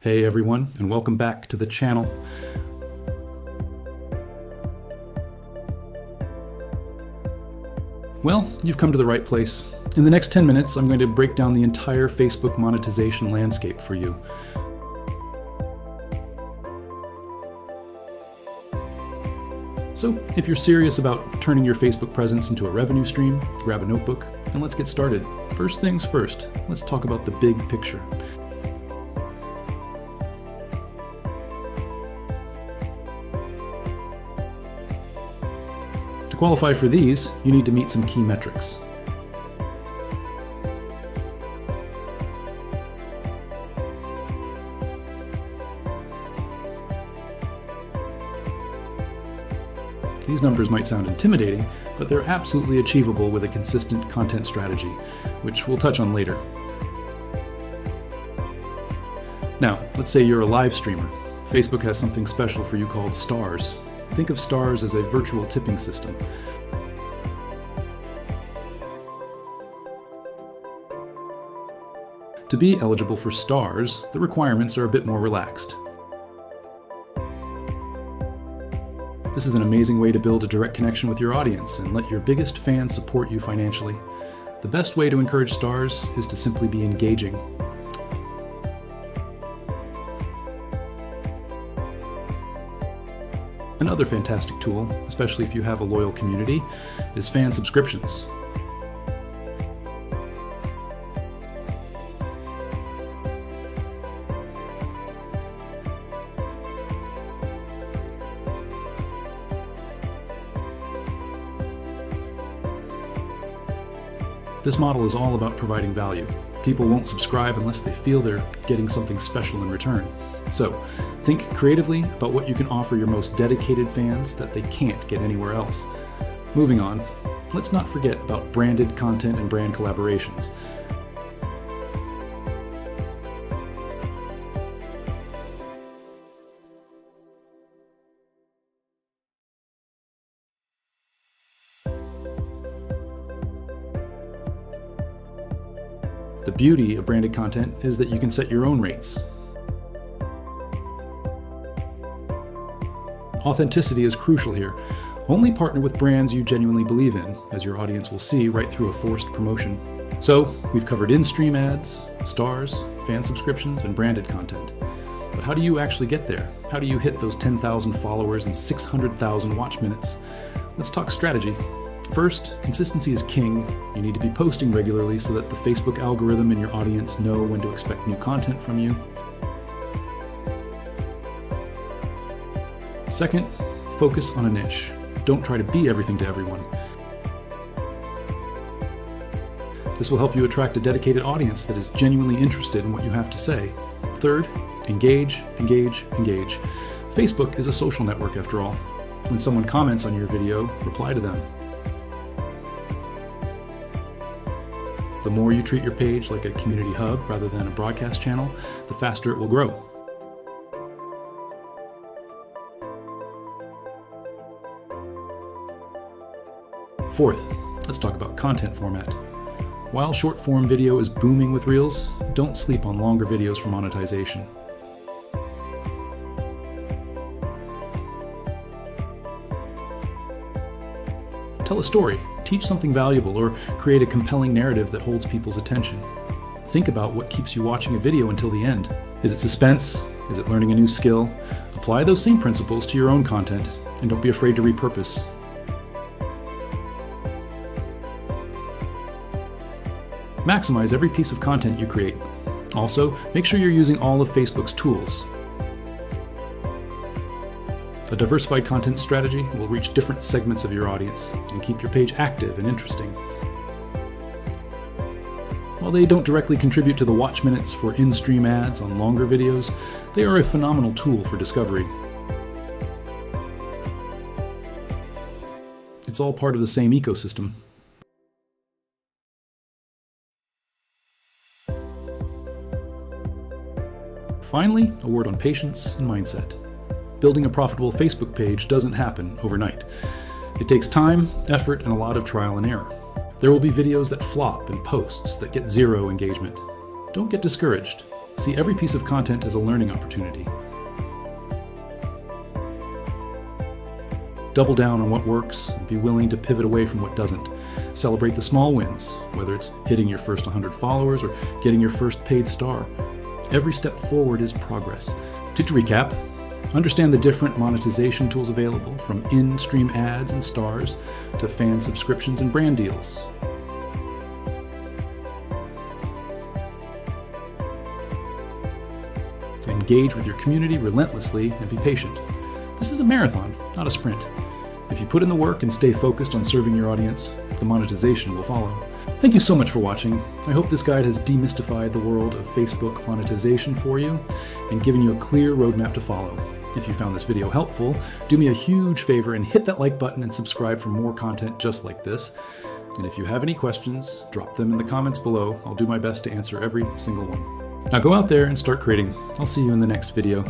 Hey everyone, and welcome back to the channel. Well, you've come to the right place. In the next 10 minutes, I'm going to break down the entire Facebook monetization landscape for you. So, if you're serious about turning your Facebook presence into a revenue stream, grab a notebook, and let's get started. First things first, let's talk about the big picture. To qualify for these, you need to meet some key metrics. These numbers might sound intimidating, but they're absolutely achievable with a consistent content strategy, which we'll touch on later. Now, let's say you're a live streamer. Facebook has something special for you called stars. Think of stars as a virtual tipping system. To be eligible for stars, the requirements are a bit more relaxed. This is an amazing way to build a direct connection with your audience and let your biggest fans support you financially. The best way to encourage stars is to simply be engaging. Another fantastic tool, especially if you have a loyal community, is fan subscriptions. This model is all about providing value. People won't subscribe unless they feel they're getting something special in return. So, think creatively about what you can offer your most dedicated fans that they can't get anywhere else. Moving on, let's not forget about branded content and brand collaborations. The beauty of branded content is that you can set your own rates. Authenticity is crucial here. Only partner with brands you genuinely believe in, as your audience will see right through a forced promotion. So, we've covered in-stream ads, stars, fan subscriptions, and branded content. But how do you actually get there? How do you hit those 10,000 followers and 600,000 watch minutes? Let's talk strategy. First, consistency is king. You need to be posting regularly so that the Facebook algorithm and your audience know when to expect new content from you. Second, focus on a niche. Don't try to be everything to everyone. This will help you attract a dedicated audience that is genuinely interested in what you have to say. Third, engage, engage, engage. Facebook is a social network after all. When someone comments on your video, reply to them. The more you treat your page like a community hub rather than a broadcast channel, the faster it will grow. Fourth, let's talk about content format. While short-form video is booming with Reels, don't sleep on longer videos for monetization. Tell a story, teach something valuable, or create a compelling narrative that holds people's attention. Think about what keeps you watching a video until the end. Is it suspense? Is it learning a new skill? Apply those same principles to your own content, and don't be afraid to repurpose. Maximize every piece of content you create. Also, make sure you're using all of Facebook's tools. A diversified content strategy will reach different segments of your audience and keep your page active and interesting. While they don't directly contribute to the watch minutes for in-stream ads on longer videos, they are a phenomenal tool for discovery. It's all part of the same ecosystem. Finally, a word on patience and mindset. Building a profitable Facebook page doesn't happen overnight. It takes time, effort, and a lot of trial and error. There will be videos that flop and posts that get zero engagement. Don't get discouraged. See every piece of content as a learning opportunity. Double down on what works and be willing to pivot away from what doesn't. Celebrate the small wins, whether it's hitting your first 100 followers or getting your first paid star. Every step forward is progress. To recap, understand the different monetization tools available, from in-stream ads and stars to fan subscriptions and brand deals. Engage with your community relentlessly and be patient. This is a marathon, not a sprint. If you put in the work and stay focused on serving your audience, the monetization will follow. Thank you so much for watching. I hope this guide has demystified the world of Facebook monetization for you and given you a clear roadmap to follow. If you found this video helpful, do me a huge favor and hit that like button and subscribe for more content just like this. And if you have any questions, drop them in the comments below. I'll do my best to answer every single one. Now go out there and start creating. I'll see you in the next video.